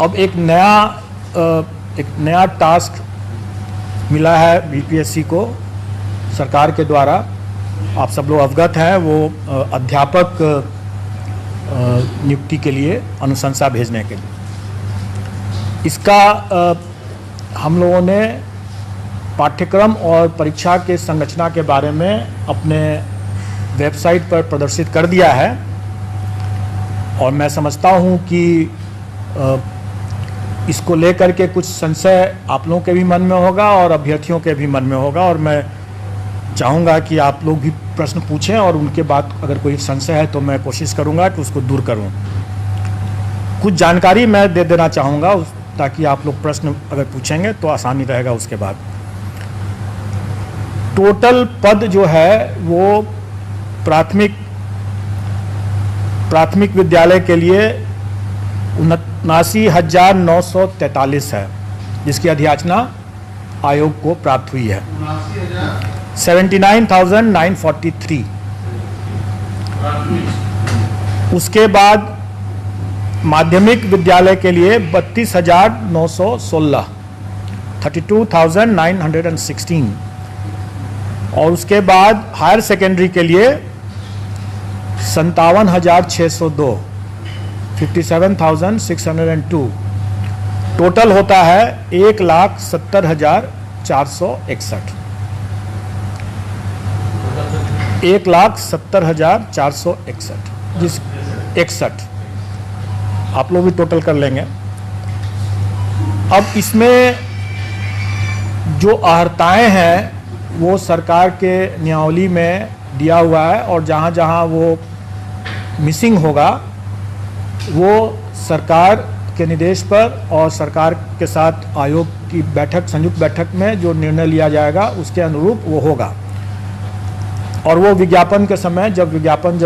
अब एक नया टास्क मिला है बीपीएससी को सरकार के द्वारा। आप सब लोग अवगत हैं, वो अध्यापक नियुक्ति के लिए अनुशंसा भेजने के लिए। इसका हम लोगों ने पाठ्यक्रम और परीक्षा के संरचना के बारे में अपने वेबसाइट पर प्रदर्शित कर दिया है और मैं समझता हूं कि इसको लेकर के कुछ संशय आप लोगों के भी मन में होगा और अभ्यर्थियों के भी मन में होगा, और मैं चाहूँगा कि आप लोग भी प्रश्न पूछें और उनके बाद अगर कोई संशय है तो मैं कोशिश करूँगा कि उसको दूर करूँ। कुछ जानकारी मैं दे देना चाहूँगा ताकि आप लोग प्रश्न अगर पूछेंगे तो आसानी रहेगा। उसके बाद टोटल पद जो है वो प्राथमिक विद्यालय के लिए 79,943 है, जिसकी अधियाचना आयोग को प्राप्त हुई है। 79,943। उसके बाद माध्यमिक विद्यालय के लिए 32,916, 32,916। और उसके बाद हायर सेकेंडरी के लिए 57,602, 57,602। टोटल होता है 1,70,461, 1,70,461, जिस 61 आप लोग भी टोटल कर लेंगे। अब इसमें जो अर्हताएं हैं वो सरकार के नियमावली में दिया हुआ है, और जहाँ जहाँ वो मिसिंग होगा वो सरकार के निर्देश पर और सरकार के साथ आयोग की बैठक, संयुक्त बैठक में जो निर्णय लिया जाएगा उसके अनुरूप वो होगा। और वो विज्ञापन के समय जब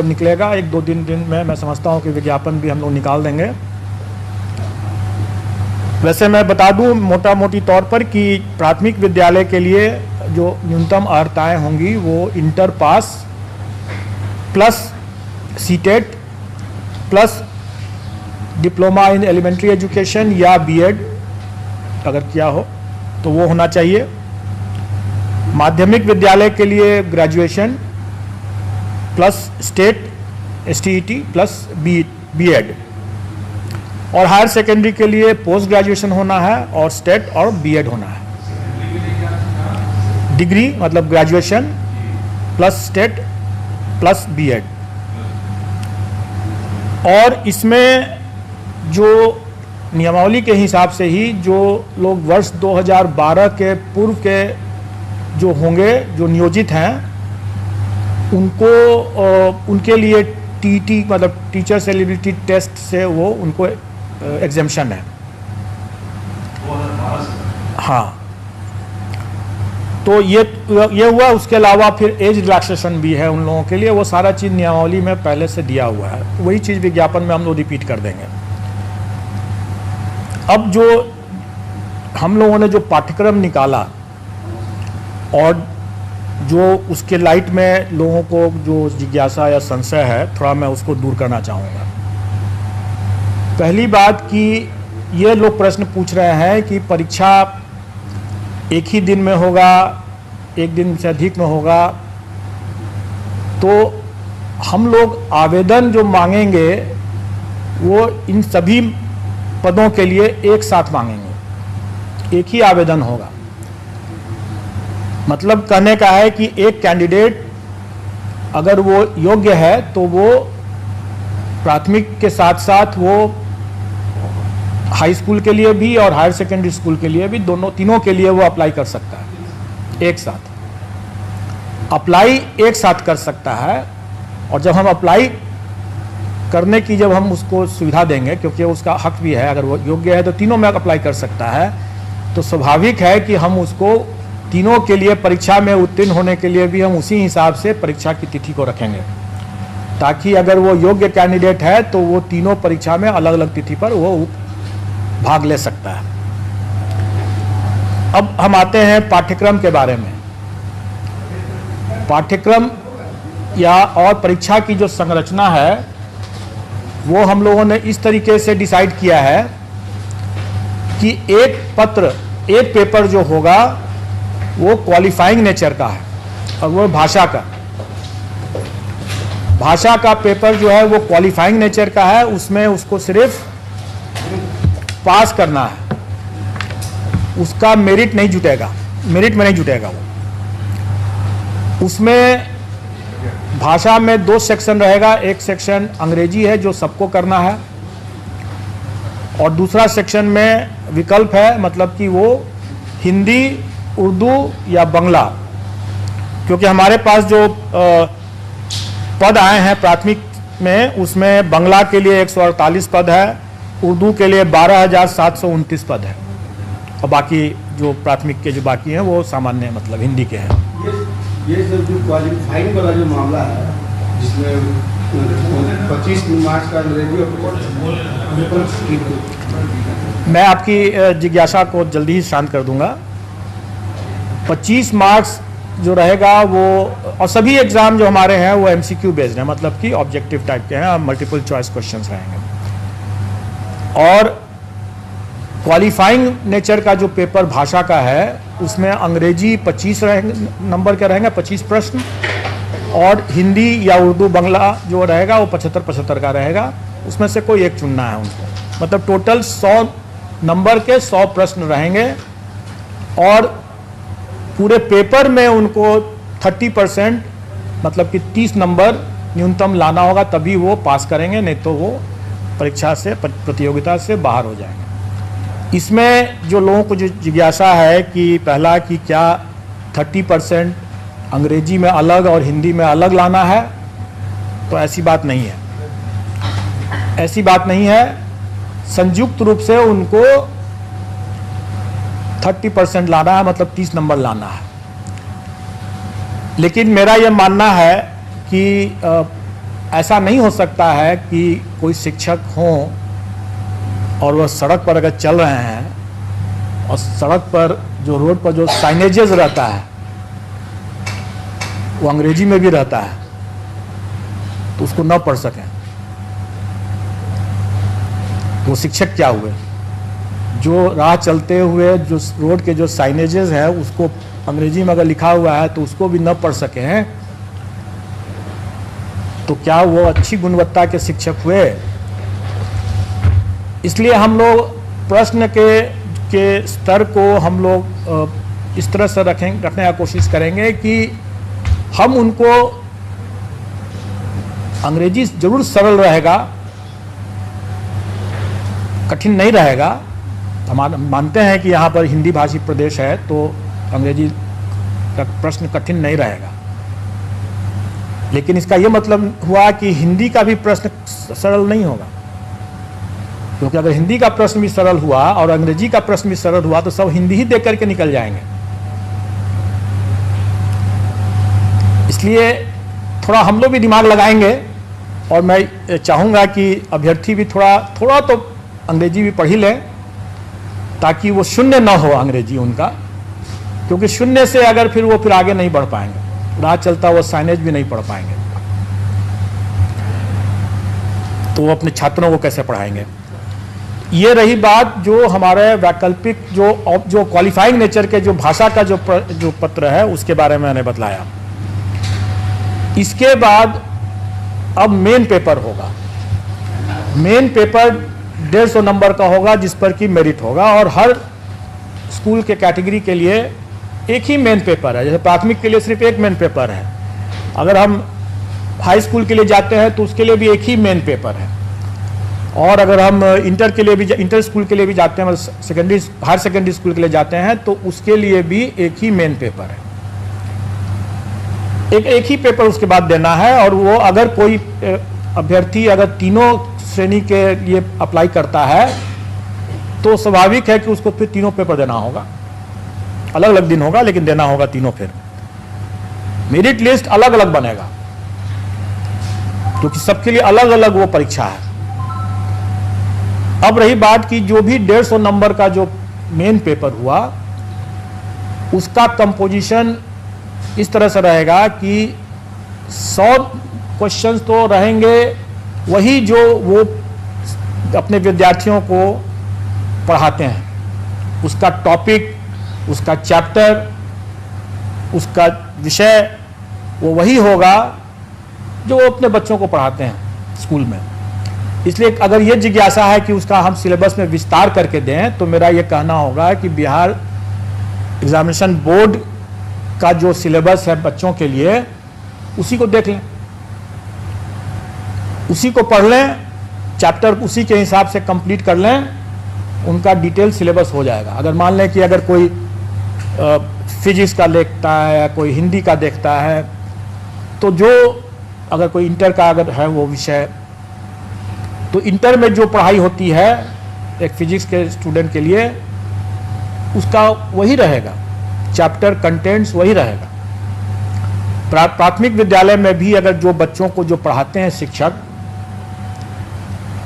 निकलेगा 1-2 दिन में मैं समझता हूँ कि विज्ञापन भी हम लोग निकाल देंगे। वैसे मैं बता दूं मोटा मोटी तौर पर कि प्राथमिक विद्यालय के लिए जो न्यूनतम अर्हताएँ होंगी वो inter pass plus CTET plus diploma in elementary education या बीएड अगर किया हो तो वो होना चाहिए। माध्यमिक विद्यालय के लिए graduation plus state STET plus BEd, और हायर सेकेंडरी के लिए पोस्ट ग्रेजुएशन होना है और स्टेट और बीएड होना है। डिग्री मतलब graduation plus state plus BEd. और इसमें जो नियमावली के हिसाब से ही जो लोग वर्ष 2012 के पूर्व के जो होंगे, जो नियोजित हैं, उनके लिए टीटी मतलब टीचर्स एलिजिबिलिटी टेस्ट से वो उनको एग्जेम्पशन है। हाँ, तो ये हुआ। उसके अलावा फिर एज रिलैक्सेशन भी है उन लोगों के लिए, वो सारा चीज़ नियमावली में पहले से दिया हुआ है। वही चीज़ विज्ञापन में हम लोग रिपीट कर देंगे। अब जो हम लोगों ने जो पाठ्यक्रम निकाला और जो उसके लाइट में लोगों को जो जिज्ञासा या संशय है, थोड़ा मैं उसको दूर करना चाहूँगा। पहली बात कि ये लोग प्रश्न पूछ रहे हैं कि परीक्षा एक ही दिन में होगा, एक दिन से अधिक में होगा, तो हम लोग आवेदन जो मांगेंगे वो इन सभी पदों के लिए एक साथ मांगेंगे, एक ही आवेदन होगा। मतलब कहने का है कि एक कैंडिडेट अगर वो योग्य है तो वो प्राथमिक के साथ साथ वो हाई स्कूल के लिए भी और हायर सेकेंडरी स्कूल के लिए भी, तीनों के लिए वो अप्लाई कर सकता है एक साथ। अप्लाई एक साथ कर सकता है, और जब हम अप्लाई करने की जब हम उसको सुविधा देंगे, क्योंकि उसका हक भी है, अगर वो योग्य है तो तीनों में अप्लाई कर सकता है, तो स्वाभाविक है कि हम उसको तीनों के लिए परीक्षा में उत्तीर्ण होने के लिए भी हम उसी हिसाब से परीक्षा की तिथि को रखेंगे, ताकि अगर वो योग्य कैंडिडेट है तो वो तीनों परीक्षा में अलग अलग तिथि पर वो भाग ले सकता है। अब हम आते हैं पाठ्यक्रम के बारे में। पाठ्यक्रम या और परीक्षा की जो संरचना है वो हम लोगों ने इस तरीके से डिसाइड किया है कि एक पेपर जो होगा वो क्वालिफाइंग नेचर का है और वो भाषा का पेपर जो है वो क्वालिफाइंग नेचर का है। उसमें उसको सिर्फ पास करना है, उसका मेरिट में नहीं जुटेगा वो। उसमें भाषा में 2 सेक्शन रहेगा, एक सेक्शन अंग्रेजी है जो सबको करना है और दूसरा सेक्शन में विकल्प है, मतलब कि वो हिंदी, उर्दू या बांग्ला, क्योंकि हमारे पास जो पद आए हैं प्राथमिक में, उसमें बांग्ला के लिए 148 पद है, उर्दू के लिए 12,729 पद है और बाकी जो प्राथमिक के जो बाकी हैं वो सामान्य मतलब हिंदी के हैं। ये सब जो क्वालिफाइंग वाला जो मामला है जिसमें 25 मार्क्स का अंग्रेजी और मैं आपकी जिज्ञासा को जल्दी ही शांत कर दूंगा। 25 मार्क्स जो रहेगा वो, और सभी एग्ज़ाम जो हमारे हैं वो MCQ बेस्ड है, मतलब कि ऑब्जेक्टिव टाइप के हैं, मल्टीपल चॉइस क्वेश्चंस रहेंगे। और क्वालिफाइंग नेचर का जो पेपर भाषा का है उसमें अंग्रेजी 25 नंबर के रहेंगे, 25 प्रश्न, और हिंदी या उर्दू बांग्ला जो रहेगा वो 75-75 का रहेगा। उसमें से कोई एक चुनना है उनको, मतलब टोटल 100 नंबर के 100 प्रश्न रहेंगे और पूरे पेपर में उनको 30% मतलब कि 30 नंबर न्यूनतम लाना होगा, तभी वो पास करेंगे, नहीं तो वो परीक्षा से, प्रतियोगिता से बाहर हो जाएंगे। इसमें जो लोगों को जो जिज्ञासा है कि पहला कि क्या 30% अंग्रेजी में अलग और हिंदी में अलग लाना है, तो ऐसी बात नहीं है। संयुक्त रूप से उनको 30% लाना है, मतलब 30 नंबर लाना है। लेकिन मेरा यह मानना है कि ऐसा नहीं हो सकता है कि कोई शिक्षक हो और वह सड़क पर अगर चल रहे हैं और सड़क पर जो रोड पर जो साइनेजेस रहता है वो अंग्रेजी में भी रहता है, तो उसको न पढ़ सकें, वो शिक्षक क्या हुए? जो राह चलते हुए जो रोड के जो साइनेजेस हैं उसको अंग्रेजी में अगर लिखा हुआ है तो उसको भी न पढ़ सके हैं, तो क्या वो अच्छी गुणवत्ता के शिक्षक हुए? इसलिए हम लोग प्रश्न के स्तर को हम लोग इस तरह से रखने का कोशिश करेंगे कि हम उनको, अंग्रेजी जरूर सरल रहेगा, कठिन नहीं रहेगा। हम मानते हैं कि यहाँ पर हिंदी भाषी प्रदेश है तो अंग्रेजी का प्रश्न कठिन नहीं रहेगा, लेकिन इसका यह मतलब हुआ कि हिंदी का भी प्रश्न सरल नहीं होगा, क्योंकि अगर हिंदी का प्रश्न भी सरल हुआ और अंग्रेजी का प्रश्न भी सरल हुआ तो सब हिंदी ही देख करके निकल जाएंगे। इसलिए थोड़ा हम लोग भी दिमाग लगाएंगे और मैं चाहूँगा कि अभ्यर्थी भी थोड़ा तो अंग्रेजी भी पढ़ ही लें, ताकि वो शून्य ना हो अंग्रेजी उनका, क्योंकि शून्य से अगर फिर वो आगे नहीं बढ़ पाएंगे, राह चलता वो साइनेज भी नहीं पढ़ पाएंगे, तो वो अपने छात्रों को कैसे पढ़ाएंगे। ये रही बात जो हमारे वैकल्पिक जो क्वालिफाइंग नेचर के जो भाषा का जो पत्र है उसके बारे में मैंने बतलाया। इसके बाद अब मेन पेपर होगा। मेन पेपर 150 नंबर का होगा जिस पर कि मेरिट होगा, और हर स्कूल के कैटेगरी के लिए एक ही मेन पेपर है। जैसे प्राथमिक के लिए सिर्फ एक मेन पेपर है, अगर हम हाई स्कूल के लिए जाते हैं तो उसके लिए भी एक ही मेन पेपर है, और अगर हम इंटर स्कूल के लिए भी जाते हैं, हायर सेकेंडरी स्कूल के लिए जाते हैं तो उसके लिए भी एक ही मेन पेपर है। एक ही पेपर उसके बाद देना है, और वो अगर कोई अभ्यर्थी अगर तीनों श्रेणी के लिए अप्लाई करता है तो स्वाभाविक है कि उसको फिर तीनों पेपर देना होगा। अलग अलग दिन होगा लेकिन देना होगा तीनों। फिर मेरिट लिस्ट अलग अलग बनेगा क्योंकि सबके लिए अलग अलग वो परीक्षा है। अब रही बात कि जो भी 150 नंबर का जो मेन पेपर हुआ उसका कंपोजिशन इस तरह से रहेगा कि 100 क्वेश्चंस तो रहेंगे वही जो वो अपने विद्यार्थियों को पढ़ाते हैं, उसका टॉपिक, उसका चैप्टर, उसका विषय वो वही होगा जो वो अपने बच्चों को पढ़ाते हैं स्कूल में। इसलिए अगर ये जिज्ञासा है कि उसका हम सिलेबस में विस्तार करके दें, तो मेरा ये कहना होगा कि बिहार एग्जामिनेशन बोर्ड का जो सिलेबस है बच्चों के लिए, उसी को देख लें, उसी को पढ़ लें, चैप्टर उसी के हिसाब से कंप्लीट कर लें, उनका डिटेल सिलेबस हो जाएगा। अगर मान लें कि अगर कोई फिजिक्स का देखता है या कोई हिंदी का देखता है, तो जो अगर कोई इंटर का अगर है वो विषय, तो इंटर में जो पढ़ाई होती है एक फिजिक्स के स्टूडेंट के लिए, उसका वही रहेगा, चैप्टर कंटेंट्स वही रहेगा। प्राथमिक विद्यालय में भी अगर जो बच्चों को जो पढ़ाते हैं शिक्षक,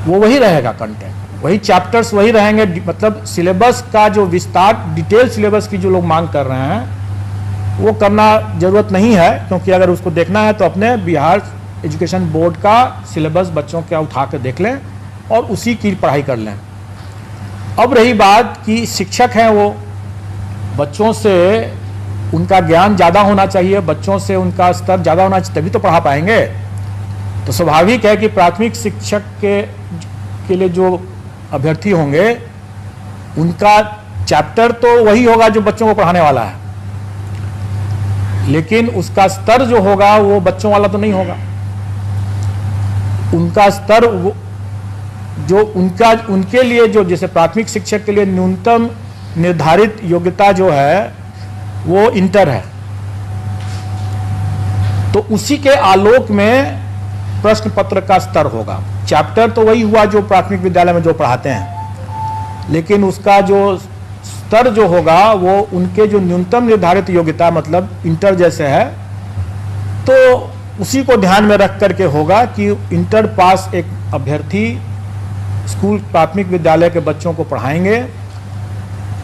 वो वही रहेगा, कंटेंट वही, चैप्टर्स वही रहेंगे। मतलब सिलेबस का जो विस्तार, डिटेल सिलेबस की जो लोग मांग कर रहे हैं, वो करना जरूरत नहीं है, क्योंकि अगर उसको देखना है तो अपने बिहार एजुकेशन बोर्ड का सिलेबस बच्चों का उठा कर देख लें और उसी की पढ़ाई कर लें। अब रही बात कि शिक्षक हैं, वो बच्चों से उनका ज्ञान ज़्यादा होना चाहिए, बच्चों से उनका स्तर ज़्यादा होना चाहिए, तभी तो पढ़ा पाएंगे। तो स्वाभाविक है कि प्राथमिक शिक्षक के लिए जो अभ्यर्थी होंगे, उनका चैप्टर तो वही होगा जो बच्चों को पढ़ाने वाला है, लेकिन उसका स्तर जो होगा वो बच्चों वाला तो नहीं होगा। उनका स्तर जो उनके लिए जो, जैसे प्राथमिक शिक्षक के लिए न्यूनतम निर्धारित योग्यता जो है वो इंटर है, तो उसी के आलोक में प्रश्न पत्र का स्तर होगा। चैप्टर तो वही हुआ जो प्राथमिक विद्यालय में जो पढ़ाते हैं, लेकिन उसका जो स्तर जो होगा वो उनके जो न्यूनतम निर्धारित योग्यता, मतलब इंटर जैसे है, तो उसी को ध्यान में रख करके होगा कि इंटर पास एक अभ्यर्थी स्कूल प्राथमिक विद्यालय के बच्चों को पढ़ाएंगे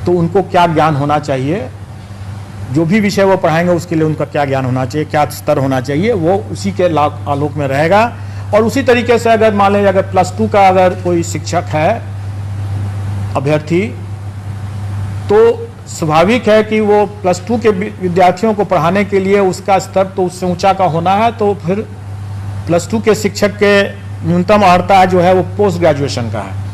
तो उनको क्या ज्ञान होना चाहिए, जो भी विषय वो पढ़ाएंगे उसके लिए उनका क्या ज्ञान होना चाहिए, क्या स्तर होना चाहिए, वो उसी के आलोक में रहेगा। और उसी तरीके से अगर मान लीजिए अगर +2 का अगर कोई शिक्षक है अभ्यर्थी, तो स्वाभाविक है कि वो +2 के विद्यार्थियों को पढ़ाने के लिए उसका स्तर तो उससे ऊंचा का होना है, तो फिर +2 के शिक्षक के न्यूनतम अर्हता जो है वो पोस्ट ग्रेजुएशन का है।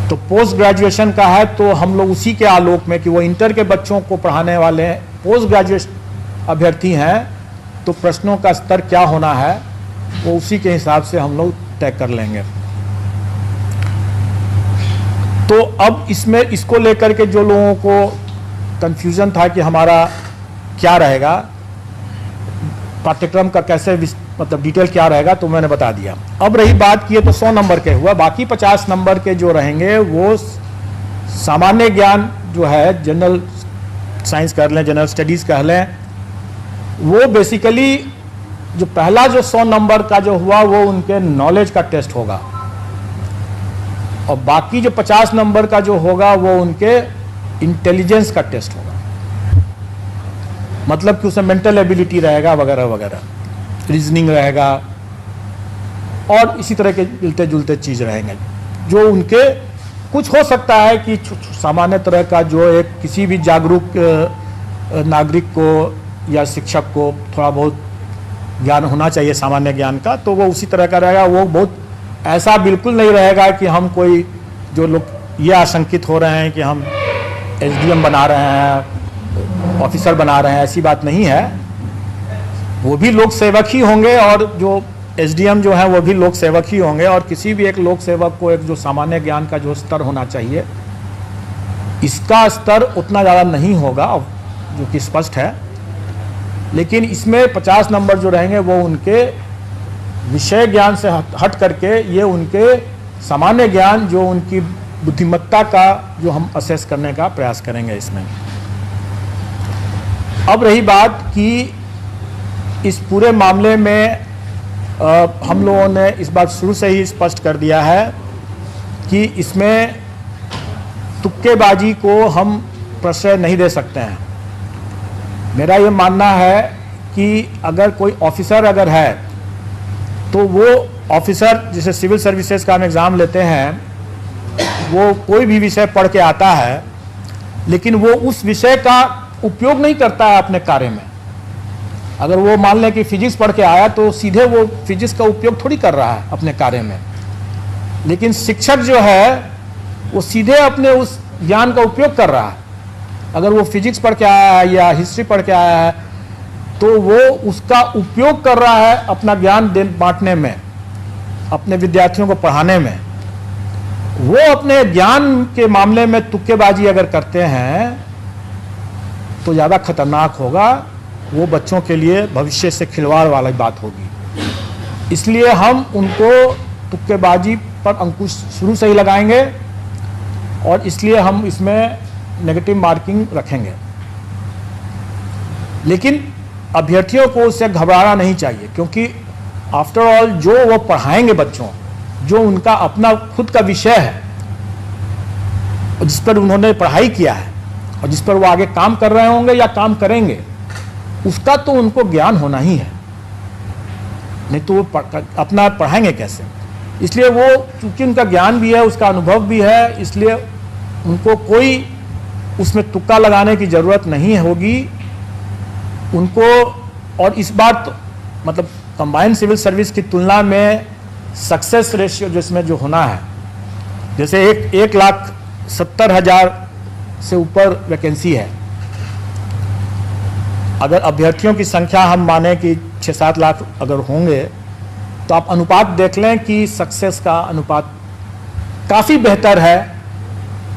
तो पोस्ट ग्रेजुएशन का है तो हम लोग उसी के आलोक में कि वो इंटर के बच्चों को पढ़ाने वाले पोस्ट ग्रेजुएट अभ्यर्थी हैं, तो प्रश्नों का स्तर क्या होना है वो उसी के हिसाब से हम लोग तय कर लेंगे। तो अब इसमें इसको लेकर के जो लोगों को कंफ्यूजन था कि हमारा क्या रहेगा, पाठ्यक्रम का कैसे मतलब डिटेल क्या रहेगा, तो मैंने बता दिया। अब रही बात की तो 100 नंबर के हुआ, बाकी 50 नंबर के जो रहेंगे वो सामान्य ज्ञान जो है, जनरल साइंस कर लें, जनरल स्टडीज़ कह लें, वो बेसिकली जो पहला जो 100 नंबर का जो हुआ वो उनके नॉलेज का टेस्ट होगा, और बाकी जो 50 नंबर का जो होगा वो उनके इंटेलिजेंस का टेस्ट होगा। मतलब कि उसमें मेंटल एबिलिटी रहेगा वगैरह वगैरह, रीजनिंग रहेगा और इसी तरह के मिलते जुलते चीज़ रहेंगे, जो उनके कुछ हो सकता है कि सामान्य तरह का जो एक किसी भी जागरूक नागरिक को या शिक्षक को थोड़ा बहुत ज्ञान होना चाहिए सामान्य ज्ञान का, तो वो उसी तरह का रहेगा। वो बहुत ऐसा बिल्कुल नहीं रहेगा कि हम कोई, जो लोग ये आशंकित हो रहे हैं कि हम SDM बना रहे हैं, ऑफिसर बना रहे हैं, ऐसी बात नहीं है। वो भी लोक सेवक ही होंगे और जो SDM जो है वो भी लोक सेवक ही होंगे, और किसी भी एक लोक सेवक को एक जो सामान्य ज्ञान का जो स्तर होना चाहिए, इसका स्तर उतना ज़्यादा नहीं होगा, जो कि स्पष्ट है। लेकिन इसमें 50 नंबर जो रहेंगे वो उनके विषय ज्ञान से हट करके ये उनके सामान्य ज्ञान, जो उनकी बुद्धिमत्ता का जो हम असेस करने का प्रयास करेंगे इसमें। अब रही बात कि इस पूरे मामले में हम लोगों ने इस बात शुरू से ही स्पष्ट कर दिया है कि इसमें तुक्केबाजी को हम प्रश्रय नहीं दे सकते हैं। मेरा ये मानना है कि अगर कोई ऑफिसर अगर है तो वो ऑफिसर, जैसे सिविल सर्विसेज का हम एग्ज़ाम लेते हैं, वो कोई भी विषय पढ़ के आता है, लेकिन वो उस विषय का उपयोग नहीं करता है अपने कार्य में। अगर वो मान लें कि फिजिक्स पढ़ के आया तो सीधे वो फिजिक्स का उपयोग थोड़ी कर रहा है अपने कार्य में, लेकिन शिक्षक जो है वो सीधे अपने उस ज्ञान का उपयोग कर रहा है। अगर वो फिजिक्स पढ़ के आया है या हिस्ट्री पढ़ के आया है तो वो उसका उपयोग कर रहा है अपना ज्ञान बांटने में, अपने विद्यार्थियों को पढ़ाने में। वो अपने ज्ञान के मामले में तुक्केबाजी अगर करते हैं तो ज़्यादा खतरनाक होगा, वो बच्चों के लिए भविष्य से खिलवाड़ वाली बात होगी। इसलिए हम उनको तुक्केबाजी पर अंकुश शुरू से ही लगाएंगे और इसलिए हम इसमें नेगेटिव मार्किंग रखेंगे। लेकिन अभ्यर्थियों को उससे घबराना नहीं चाहिए, क्योंकि आफ्टर ऑल जो वो पढ़ाएंगे बच्चों, जो उनका अपना खुद का विषय है, जिस पर उन्होंने पढ़ाई किया है और जिस पर वो आगे काम कर रहे होंगे या काम करेंगे, उसका तो उनको ज्ञान होना ही है, नहीं तो वो अपना पढ़ाएंगे कैसे। इसलिए वो चूंकि उनका ज्ञान भी है, उसका अनुभव भी है, इसलिए उनको कोई उसमें तुक्का लगाने की ज़रूरत नहीं होगी उनको। और इस बार तो मतलब कंबाइंड सिविल सर्विस की तुलना में सक्सेस रेशियो जिसमें जो होना है, जैसे 1,70,000 से ऊपर वैकेंसी है, अगर अभ्यर्थियों की संख्या हम माने कि 6-7 लाख अगर होंगे तो आप अनुपात देख लें कि सक्सेस का अनुपात काफ़ी बेहतर है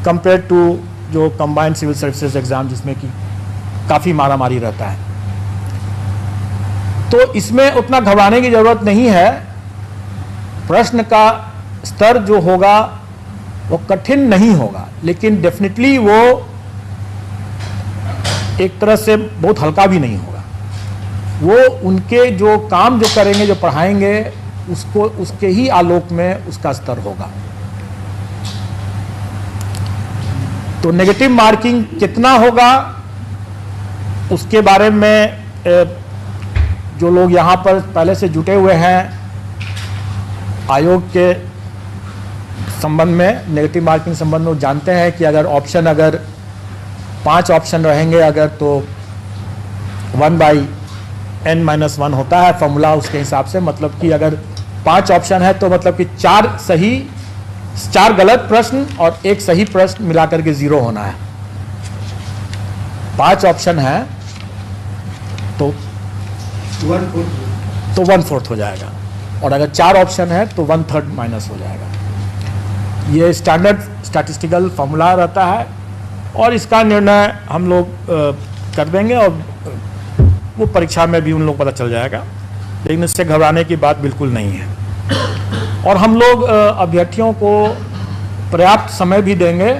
कंपेयर टू जो कंबाइंड सिविल सर्विसेज एग्ज़ाम जिसमें कि काफ़ी मारामारी रहता है। तो इसमें उतना घबराने की ज़रूरत नहीं है। प्रश्न का स्तर जो होगा वो कठिन नहीं होगा, लेकिन डेफिनेटली वो एक तरह से बहुत हल्का भी नहीं होगा। वो उनके जो काम जो करेंगे, जो पढ़ाएंगे, उसको उसके ही आलोक में उसका स्तर होगा। तो नेगेटिव मार्किंग कितना होगा उसके बारे में जो लोग यहाँ पर पहले से जुटे हुए हैं आयोग के संबंध में, नेगेटिव मार्किंग संबंध में, वो जानते हैं कि अगर 5 ऑप्शन रहेंगे अगर, तो 1/n-1 होता है फॉर्मूला उसके हिसाब से। मतलब कि अगर 5 ऑप्शन है तो मतलब कि 4 गलत प्रश्न और 1 सही प्रश्न मिलाकर के 0 होना है। 5 ऑप्शन है तो 1/4 हो जाएगा, और अगर 4 ऑप्शन है तो 1/3 माइनस हो जाएगा। ये स्टैंडर्ड स्टैटिस्टिकल फॉर्मूला रहता है और इसका निर्णय हम लोग कर देंगे और वो परीक्षा में भी उन लोग पता चल जाएगा, लेकिन इससे घबराने की बात बिल्कुल नहीं है। और हम लोग अभ्यर्थियों को पर्याप्त समय भी देंगे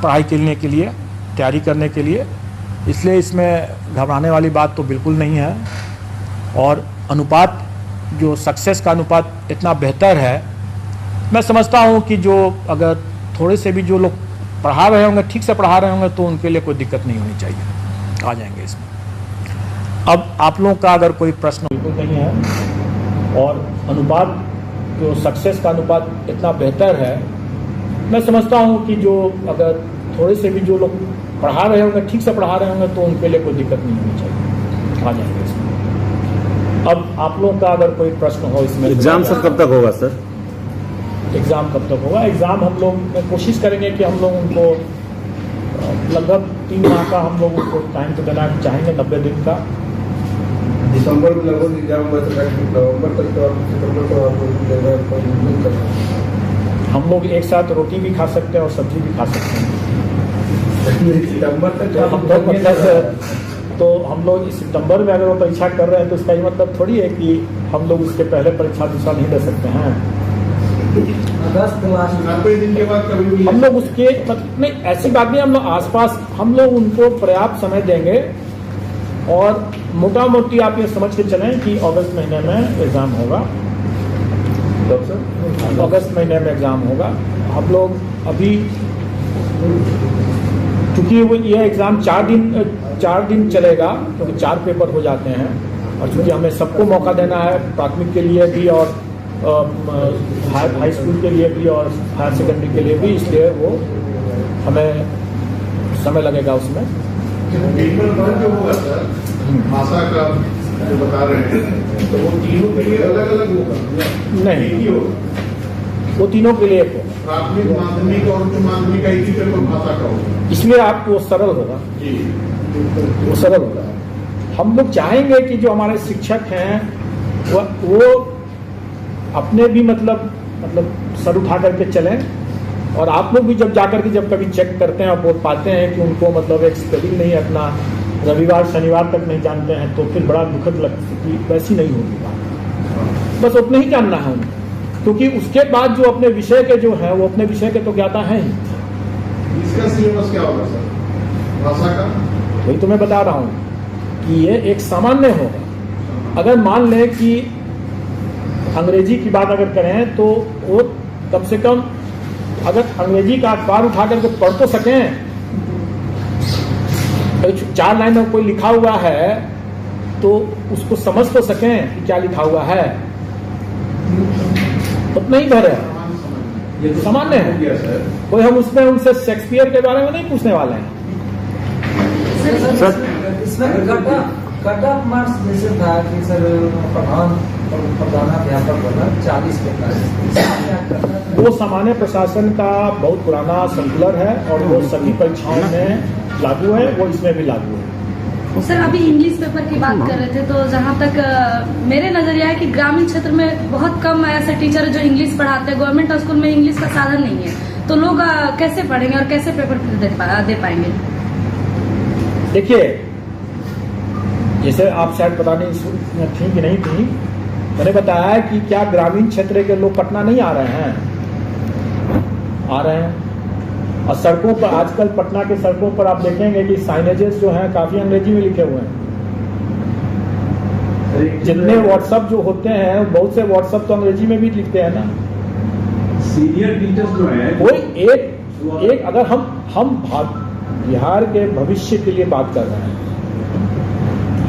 पढ़ाई करने के लिए, तैयारी करने के लिए, इसलिए इसमें घबराने वाली बात तो बिल्कुल नहीं है। और अनुपात जो सक्सेस का अनुपात इतना बेहतर है, मैं समझता हूँ कि जो अगर थोड़े से भी जो लोग पढ़ा रहे होंगे, ठीक से पढ़ा रहे होंगे, तो उनके लिए कोई दिक्कत नहीं होनी चाहिए, आ जाएंगे इसमें। अब आप लोगों का अगर कोई प्रश्न बिल्कुल नहीं है, और अनुपात जो सक्सेस का अनुपात इतना बेहतर है, मैं समझता हूँ कि जो अगर थोड़े से भी जो लोग पढ़ा रहे होंगे, ठीक से पढ़ा रहे होंगे, तो उनके लिए कोई दिक्कत नहीं होनी चाहिए, आ जाएंगे इसमें। अब आप लोगों का अगर कोई प्रश्न हो इसमें। एग्जाम सर कब तक होगा सर? एग्ज़ाम कब तक होगा? एग्ज़ाम हम लोग कोशिश करेंगे कि हम लोग उनको लगभग 3 माह का हम लोग उनको टाइम तो देना चाहेंगे, 90 दिन का। दिसंबर में लगभग एग्जाम हुआ था, नवंबर तक तो सितंबर को हम लोग एक साथ रोटी भी खा सकते हैं और सब्जी भी खा सकते हैं। सितंबर तक हम लोग मतलब तो हम लोग सितंबर में अगर वो परीक्षा कर रहे हैं तो इसका ये मतलब थोड़ी है कि हम लोग उसके पहले परीक्षा दूसरा नहीं दे सकते हैं। अगस्त लास्ट 90 दिन के बाद कभी भी हम लोग उसके मतलब नहीं, ऐसी बात नहीं, हम लोग आसपास हम लोग उनको पर्याप्त समय देंगे। और मोटा मोटी आप ये समझ के चलें कि अगस्त महीने में एग्ज़ाम होगा, अगस्त महीने में एग्ज़ाम होगा। हम लोग अभी चूँकि वो ये एग्ज़ाम 4 दिन चलेगा, क्योंकि 4 पेपर हो जाते हैं, और चूँकि हमें सबको मौका देना है, प्राथमिक के लिए भी और हाई स्कूल के लिए भी और हायर सेकेंडरी के लिए भी, इसलिए वो हमें समय लगेगा उसमें। पेपर वन जो होगा सर भाषा का जो बता रहे हैं, तो वो तीनों के लिए अलग अलग होगा? नहीं, एक ही होगा, वो तीनों के लिए होगा। प्राथमिक, माध्यमिक और उच्च माध्यमिक का एक ही पेपर भाषा का होगा, इसलिए आपको वो सरल होगा जी, वो सरल होगा। हम लोग चाहेंगे कि जो हमारे शिक्षक हैं वो अपने भी मतलब सर उठा करके चलें, और आप लोग भी जब जाकर के जब कभी चेक करते हैं और वो पाते हैं कि उनको मतलब एक स्पेलिंग नहीं अपना रविवार शनिवार तक नहीं जानते हैं, तो फिर बड़ा दुखद लगता है कि वैसी नहीं होगी बात। बस उतना ही जानना है उनको, क्योंकि उसके बाद जो अपने विषय के जो है वो अपने विषय के तो ज्ञाता हैं ही। इसका सिलेबस क्या होगा सर भाषा का? वही तो मैं बता रहा हूँ कि ये एक सामान्य होगा। अगर मान लें कि अंग्रेजी की बात अगर करें तो वो कम से कम अगर अंग्रेजी का अखबार उठा करके पढ़ तो सकें, 4 लाइन में कोई लिखा हुआ है तो उसको समझ तो सकें कि क्या लिखा हुआ है, उतना ही भर है, ये सामान्य है। कोई हम उसमें उनसे शेक्सपियर के बारे में नहीं पूछने वाले हैं। सर इसमें कट ऑफ मार्क्स जैसे था कि सर प्रधानाध्यापक बना 40 पे, वो सामान्य प्रशासन का बहुत पुराना सर्कुलर है और वो सभी परीक्षाओं में लागू है, वो इसमें भी लागू है। सर अभी इंग्लिश पेपर की बात कर रहे थे, तो जहाँ तक मेरे नजरिया है कि ग्रामीण क्षेत्र में बहुत कम ऐसे टीचर है जो इंग्लिश पढ़ाते हैं। गवर्नमेंट स्कूल में इंग्लिश का साधन नहीं है, तो लोग कैसे पढ़ेंगे और कैसे पेपर दे पाएंगे? देखिए, जैसे आप शायद पता नहीं थी कि नहीं थी, मैंने बताया कि क्या ग्रामीण क्षेत्र के लोग पटना नहीं आ रहे हैं? आ रहे हैं। और सड़कों पर आजकल पटना के सड़कों पर आप देखेंगे कि साइनेजेस जो हैं काफी अंग्रेजी में लिखे हुए हैं। जितने व्हाट्सएप जो होते हैं, बहुत से व्हाट्सएप तो अंग्रेजी में भी लिखते हैं ना। सीनियर टीचर्स जो हैं, कोई एक अगर हम बिहार के भविष्य के लिए बात कर रहे हैं,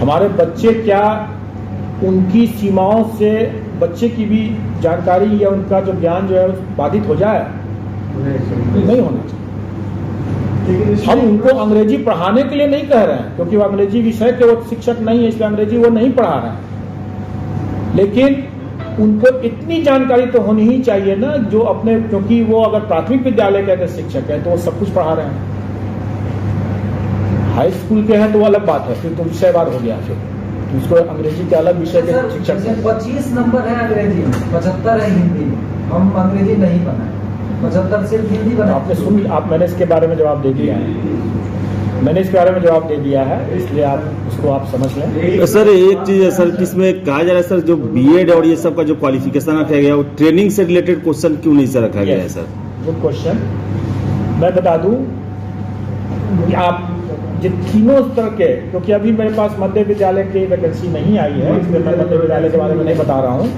हमारे बच्चे क्या उनकी सीमाओं से बच्चे की भी जानकारी या उनका जो ज्ञान जो है बाधित हो जाए? नहीं होना चाहिए। हम उनको अंग्रेजी पढ़ाने के लिए नहीं कह रहे हैं, क्योंकि वो अंग्रेजी विषय के वो शिक्षक नहीं है, इसलिए अंग्रेजी वो नहीं पढ़ा रहे हैं। लेकिन उनको इतनी जानकारी तो होनी ही चाहिए ना, जो अपने, क्योंकि वो अगर प्राथमिक विद्यालय के अगर शिक्षक है तो वो सब कुछ पढ़ा रहे हैं। हाई स्कूल के हैं तो वो अलग बात है, फिर तो विषयवार हो गया, फिर उसको अंग्रेजी के अलग विषय के शिक्षक। 25 नंबर है अंग्रेजी में, 75 है हिंदी में। हम अंग्रेजी नहीं बनाए, 75 सिर्फ हिंदी बनाए। आपने सुन, मैंने इसके बारे में जवाब दे दिया है, मैंने इसके बारे में जवाब दे दिया है, इसलिए आप उसको आप समझ लें। सर एक चीज है सर, किसमें कहा जा रहा है सर, जो बीएड और ये सब का जो क्वालिफिकेशन रखा गया, वो ट्रेनिंग से रिलेटेड क्वेश्चन क्यों नहीं सर रखा गया है सर? Good question. मैं बता दूं कि आप जिन तीनों स्तर के, क्योंकि अभी मेरे पास मध्य विद्यालय की वैकेंसी नहीं आई है, इसलिए मैं मध्य विद्यालय के बारे में नहीं बता रहा हूँ,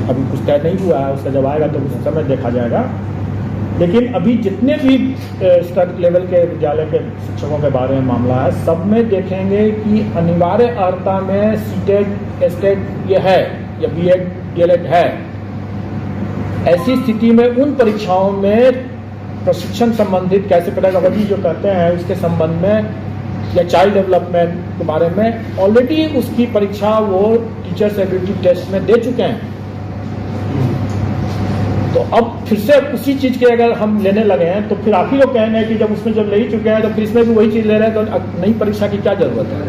अभी कुछ तय नहीं हुआ है, उसका जब आएगा तो उस समय देखा जाएगा। लेकिन अभी जितने भी स्तर लेवल के विद्यालय के शिक्षकों के बारे में मामला है, सब में देखेंगे कि अनिवार्य अर्हता में सीटेट एस्टेट ये है या बीएड डीएलएड है। ऐसी स्थिति में उन परीक्षाओं में प्रशिक्षण संबंधित कैसे पेडागोजी जो कहते हैं उसके संबंध में, या चाइल्ड डेवलपमेंट के बारे में ऑलरेडी उसकी परीक्षा वो टीचर्स एबिलिटी टेस्ट में दे चुके हैं। तो अब फिर से उसी चीज के अगर हम लेने लगे हैं तो फिर आप ही लोग कहेंगे कि जब उसमें जब ले ही चुके हैं तो फिर इसमें भी वही चीज ले रहे हैं, तो नई परीक्षा की क्या जरूरत है?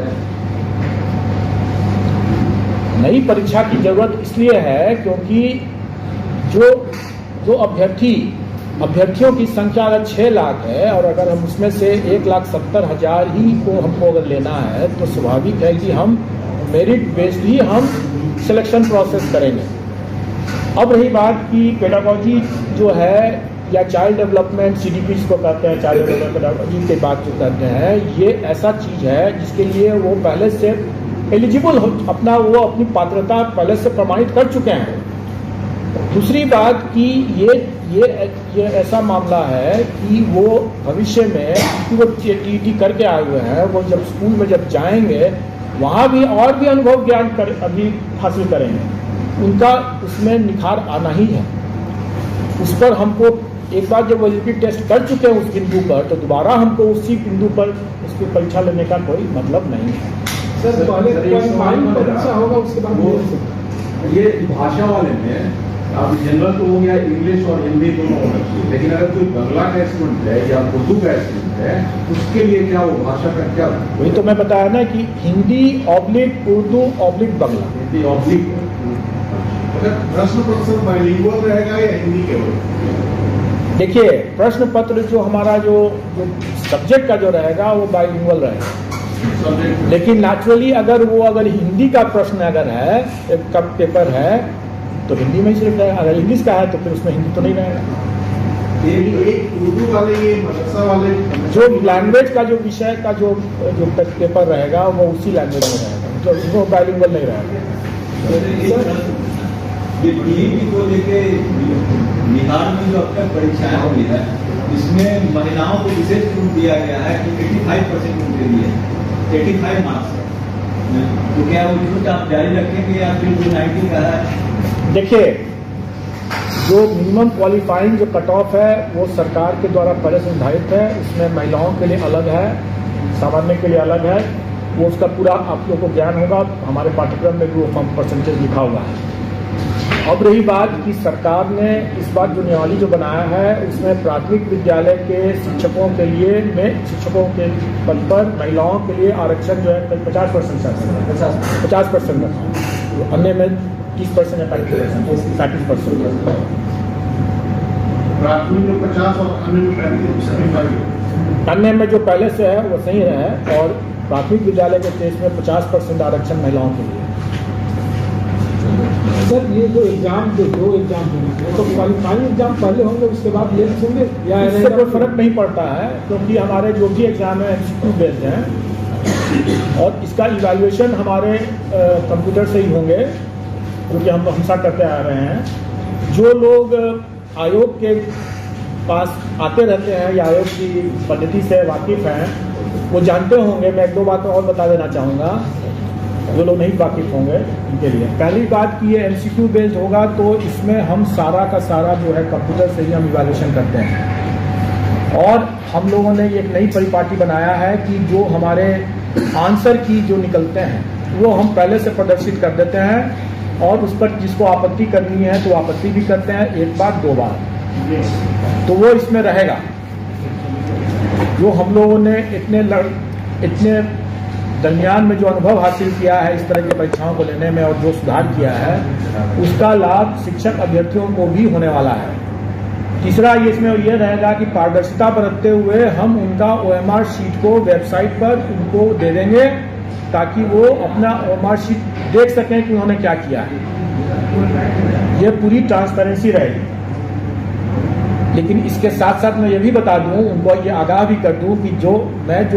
नई परीक्षा की जरूरत इसलिए है क्योंकि जो अभ्यर्थियों की संख्या अगर 6 लाख है और अगर हम उसमें से 1,70,000 ही को हमको अगर लेना है, तो स्वाभाविक है कि हम मेरिट बेस्ड ही हम सिलेक्शन प्रोसेस करेंगे। अब रही बात की पेडागोजी जो है या चाइल्ड डेवलपमेंट सीडीपी जिसको कहते हैं, चाइल्ड डेवलपमेंट पेडागोजी की बात जो करते हैं, ये ऐसा चीज है जिसके लिए वो पहले से एलिजिबल हो, वो अपनी पात्रता पहले से प्रमाणित कर चुके हैं। दूसरी बात कि ये ऐसा मामला है कि वो भविष्य में कि वो टीटी करके आए हुए हैं, वो जब स्कूल में जब जाएंगे वहाँ भी और भी अनुभव ज्ञान अभी हासिल करेंगे। उनका उसमें निखार आना ही है। उस पर हमको एक बार जब एलिजिबिलिटी टेस्ट कर चुके हैं उस बिंदु पर, तो दोबारा हमको उसी बिंदु पर उसकी परीक्षा लेने का कोई मतलब नहीं है। सर पहले क्वालिफाइंग परीक्षा होगा, उसके बाद ये भाषा वाले में अब जनरल तो हो गया, इंग्लिश और हिंदी दोनों होना चाहिए, लेकिन अगर कोई बंगला का स्टूडेंट है या उर्दू का स्टूडेंट है, उसके लिए क्या वो भाषा का क्या? वही तो मैं बताया ना कि हिंदी ऑब्लिक उर्दू ऑब्लिक बंगला। हिंदी ऑब्लिक। प्रश्न पत्र बाइलिंगुअल रहेगा या हिंदी केवल? देखिए, प्रश्न पत्र जो हमारा जो सब्जेक्ट का जो रहेगा वो बाइलिंगुअल रहेगा, लेकिन नेचुरली अगर हिंदी का प्रश्न अगर है, एक कप पेपर है, तो हिंदी में ही सिर्फ रहेगा। अगर इंग्लिश का है तो फिर उसमें हिंदी तो नहीं रहेगा। एक उर्दू वाले, ये मदरसा वाले, जो लैंग्वेज का जो विषय का जो पेपर रहेगा वो उसी लैंग्वेज में रहेगा, जो बाइलिंगुअल नहीं रहेगा। ये DAV को लेके बिहार में जो अब तक परीक्षाएं हुई है, इसमें महिलाओं को विशेष छूट दिया गया है कि 85% उनके लिए 85 मार्क्स है, तो क्या वो छूट आप जारी रखेंगे या फिर जो 90 का है? देखिए, जो मिनिमम क्वालिफाइंग जो कट ऑफ है वो सरकार के द्वारा पहले से निर्धारित है। उसमें महिलाओं के लिए अलग है, सामान्य के लिए अलग है। वो उसका पूरा आप लोग को ज्ञान होगा, हमारे पाठ्यक्रम में भी वो परसेंटेज लिखा हुआ है। अब रही बात कि सरकार ने इस बार जो नियमावली जो बनाया है, उसमें प्राथमिक विद्यालय के शिक्षकों के लिए शिक्षकों के पद पर महिलाओं के लिए आरक्षण जो है 50% 50%, अन्य में 30% या 35%। प्राथमिक में 50 और अन्य में 35। अन्य में जो पहले से है वो सही है, और प्राथमिक विद्यालय के केस में 50% आरक्षण महिलाओं के लिए। सर ये जो एग्जाम जो 2 एग्जाम होंगे तो क्वालिफाइंग एग्जाम पहले होंगे, उसके बाद मेंस होंगे या इससे कोई फर्क नहीं पड़ता है, क्योंकि हमारे जो भी एग्जाम है MCQ बेस्ड हैं, और इसका इवैल्यूएशन हमारे कंप्यूटर से ही होंगे, क्योंकि हम हमेशा करते आ रहे हैं। जो लोग आयोग के पास आते रहते हैं या आयोग की पद्धति से वाकिफ हैं, वो जानते होंगे। मैं 1-2 बातें और बता देना चाहूँगा जो लोग नहीं वाकिफ होंगे उनके लिए। पहली बात कि ये MCQ बेस्ड होगा, तो इसमें हम सारा का सारा जो है कंप्यूटर से ही हम इवैल्यूएशन करते हैं। और हम लोगों ने एक नई परिपाटी बनाया है कि जो हमारे आंसर की जो निकलते हैं वो हम पहले से प्रदर्शित कर देते हैं, और उस पर जिसको आपत्ति करनी है तो आपत्ति भी करते हैं, 1 बार 2 बार, तो वो इसमें रहेगा। जो हम लोगों ने इतने दरमियान में जो अनुभव हासिल किया है इस तरह की परीक्षाओं को लेने में, और जो सुधार किया है, उसका लाभ शिक्षक अभ्यर्थियों को भी होने वाला है। तीसरा इसमें यह रहेगा कि पारदर्शिता बरतते हुए हम उनका OMR शीट को वेबसाइट पर उनको दे देंगे, ताकि वो अपना OMR शीट देख सकें कि उन्होंने क्या किया है। ये पूरी ट्रांसपेरेंसी रहेगी। लेकिन इसके साथ साथ मैं ये भी बता दूं, उनको ये आगाह भी कर दूं कि जो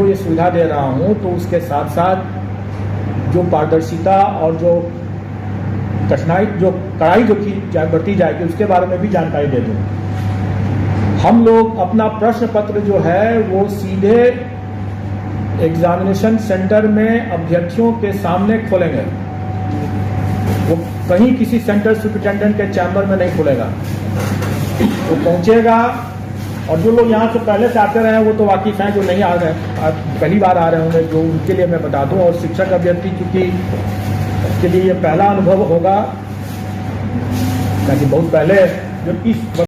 ये सुविधा दे रहा हूं, तो उसके साथ साथ जो पारदर्शिता और जो कड़ाई जो की बढ़ती जाएगी, उसके बारे में भी जानकारी दे दूं। हम लोग अपना प्रश्न पत्र जो है वो सीधे एग्जामिनेशन सेंटर में अभ्यर्थियों के सामने खोलेंगे। वो कहीं किसी सेंटर सुपरिटेंडेंट के चैम्बर में नहीं खुलेगा, वो पहुंचेगा। और जो लोग यहाँ से पहले से आते रहे हैं वो तो वाकिफ हैं, जो नहीं आ रहे हैं पहली बार आ रहे होंगे, जो उनके लिए मैं बता दूं। और शिक्षक अभ्यर्थी क्योंकि के लिए ये पहला अनुभव होगा, ताकि बहुत पहले जो इस